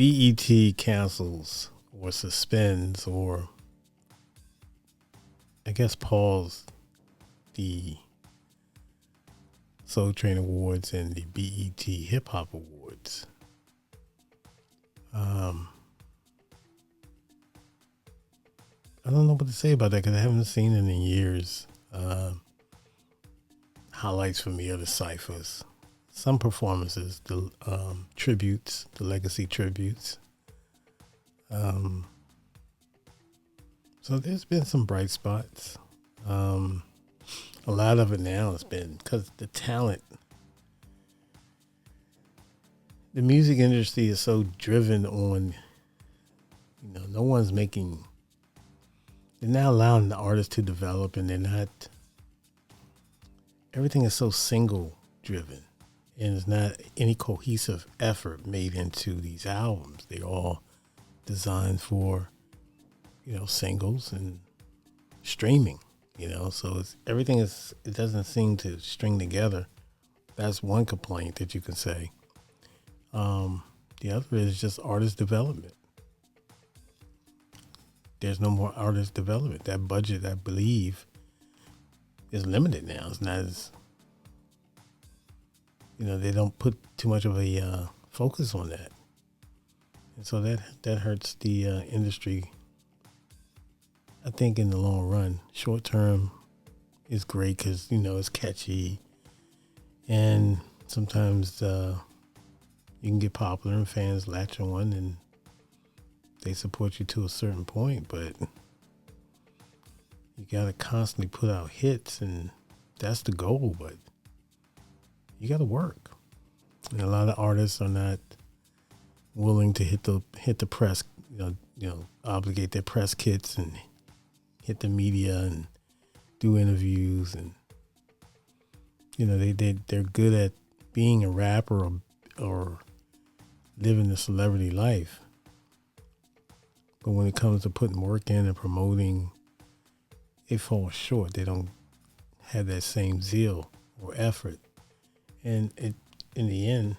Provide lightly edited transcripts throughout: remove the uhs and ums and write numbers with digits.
BET cancels or suspends or I guess pause the Soul Train Awards and the BET Hip Hop Awards. I don't know what to say about that because I haven't seen it in years. Highlights for me are the ciphers, some performances, the tributes, the legacy tributes. So there's been some bright spots. A lot of it now has been because the talent, the music industry is so driven on, no one's making, they're not allowing the artists to develop, and they're not, everything is so single driven, and there's not any cohesive effort made into these albums. They're all designed for, singles and streaming, so it doesn't seem to string together. That's one complaint that you can say. The other is just artist development. There's no more artist development. That budget, I believe, is limited now. It's not as, they don't put too much of a focus on that. And so that hurts the industry, I think, in the long run. Short term is great because, it's catchy. And sometimes you can get popular and fans latch on and they support you to a certain point. But you got to constantly put out hits, and that's the goal. But you got to work. And a lot of artists are not willing to hit the press, obligate their press kits and hit the media and do interviews, and they're good at being a rapper or living the celebrity life, but when it comes to putting work in and promoting, they fall short. They don't have that same zeal or effort, and in the end,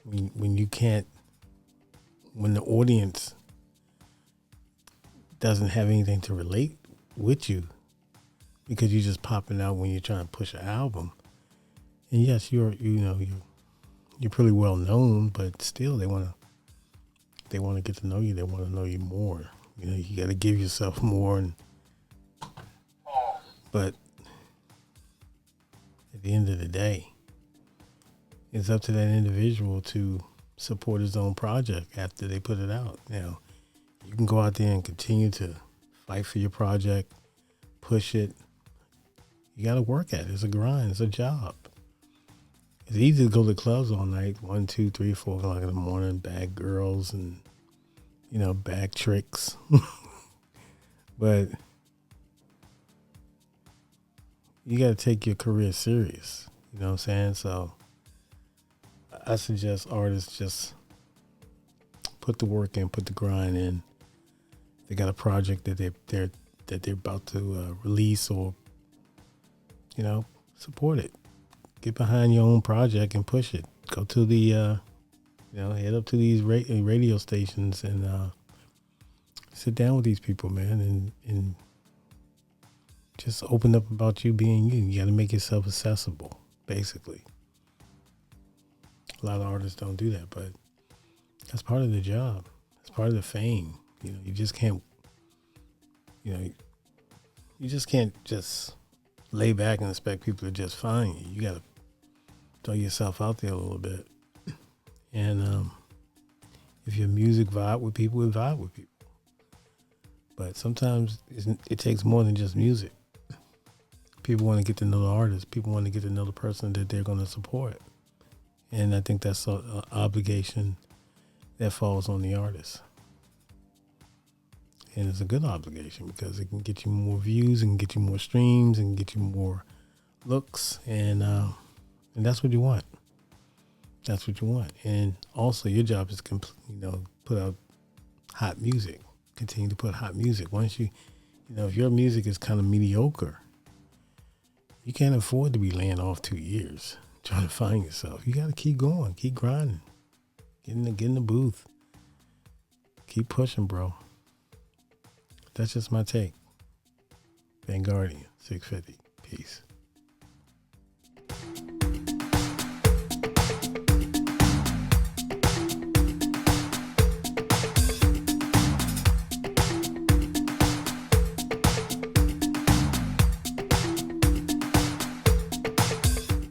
when the audience doesn't have anything to relate with you because you're just popping out when you're trying to push an album. And yes, you're pretty well known, but still they want to get to know you. They want to know you more. You got to give yourself more. But at the end of the day, it's up to that individual to support his own project after they put it out. Now, you can go out there and continue to fight for your project, push it. You got to work at it. It's a grind. It's a job. It's easy to go to clubs all night, 1, 2, 3, 4 o'clock in the morning, bag girls and, bag tricks. But you got to take your career serious. You know what I'm saying? So I suggest artists just put the work in, put the grind in. They got a project that they're about to release, or support it. Get behind your own project and push it. Go to the head up to these radio stations and sit down with these people, man, and just open up about you being you. You got to make yourself accessible, basically. A lot of artists don't do that, but that's part of the job. It's part of the fame. You just can't, you just can't just lay back and expect people to just find you. You got to throw yourself out there a little bit. And if your music vibe with people, it vibe with people. But sometimes it takes more than just music. People want to get to know the artist. People want to get to know the person that they're going to support. And I think that's an obligation that falls on the artist. And it's a good obligation because it can get you more views and get you more streams and get you more looks. And that's what you want. That's what you want. And also your job is to, put out hot music. Continue to put hot music. Once if your music is kind of mediocre, you can't afford to be laying off 2 years trying to find yourself. You got to keep going, keep grinding, Get in the booth. Keep pushing, bro. That's just my take. Vanguardian 650. Peace.